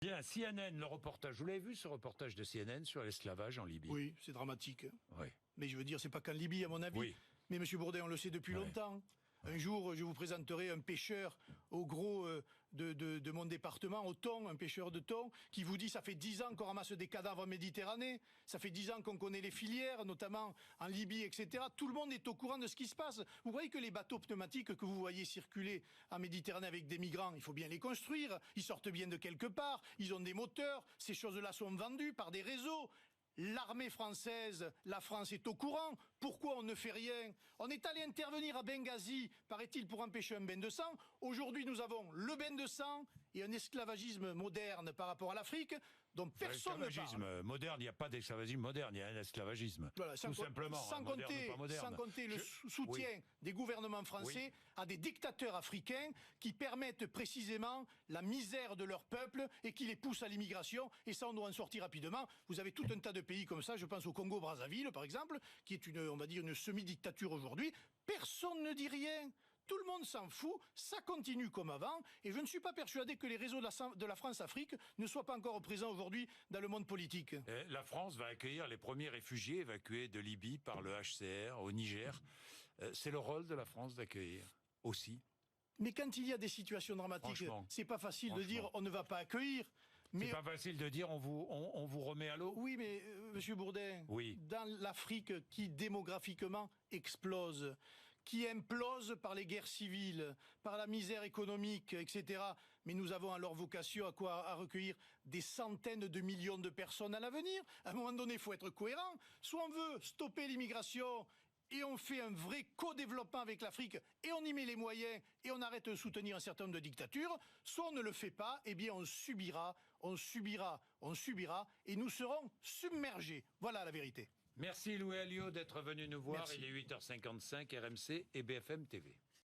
Bien, CNN, le reportage. Vous l'avez vu, ce reportage de CNN sur l'esclavage en Libye? Oui, c'est dramatique. Oui. Mais je veux dire, c'est pas qu'en Libye, à mon avis. Oui. Mais M. Bourdet, on le sait depuis longtemps. Un jour, je vous présenterai un pêcheur au gros de mon département, au thon, un pêcheur de thon, qui vous dit ça fait 10 ans qu'on ramasse des cadavres en Méditerranée, ça fait 10 ans qu'on connaît les filières, notamment en Libye, etc. Tout le monde est au courant de ce qui se passe. Vous voyez que les bateaux pneumatiques que vous voyez circuler en Méditerranée avec des migrants, il faut bien les construire, ils sortent bien de quelque part, ils ont des moteurs, ces choses-là sont vendues par des réseaux. L'armée française, la France est au courant. Pourquoi on ne fait rien? On est allé intervenir à Benghazi, paraît-il, pour empêcher un bain de sang. Aujourd'hui, nous avons le bain de sang et un esclavagisme moderne par rapport à l'Afrique dont personne ne parle. L'esclavagisme moderne, il n'y a pas d'esclavagisme moderne, il y a un esclavagime. Voilà, tout simplement. Sans compter le soutien des gouvernements français à des dictateurs africains qui permettent précisément la misère de leur peuple et qui les poussent à l'immigration. Et ça, on doit en sortir rapidement. Vous avez tout un tas de pays comme ça. Je pense au Congo-Brazzaville, par exemple, qui est on va dire, une semi-dictature aujourd'hui. Personne ne dit rien. Tout le monde s'en fout, ça continue comme avant, et je ne suis pas persuadé que les réseaux de la France-Afrique ne soient pas encore présents aujourd'hui dans le monde politique. La France va accueillir les premiers réfugiés évacués de Libye par le HCR au Niger. C'est le rôle de la France d'accueillir aussi. Mais quand il y a des situations dramatiques, c'est pas facile de dire on ne va pas accueillir. C'est pas facile de dire on vous remet à l'eau. Oui, mais Monsieur Bourdin, dans l'Afrique qui démographiquement explose, qui implose par les guerres civiles, par la misère économique, etc. Mais nous avons alors vocation à recueillir des centaines de millions de personnes à l'avenir. À un moment donné, il faut être cohérent. Soit on veut stopper l'immigration et on fait un vrai co-développement avec l'Afrique, et on y met les moyens, et on arrête de soutenir un certain nombre de dictatures, soit on ne le fait pas, eh bien on subira, et nous serons submergés. Voilà la vérité. Merci Louis Alliot d'être venu nous voir. Merci. Il est 8h55, RMC et BFM TV.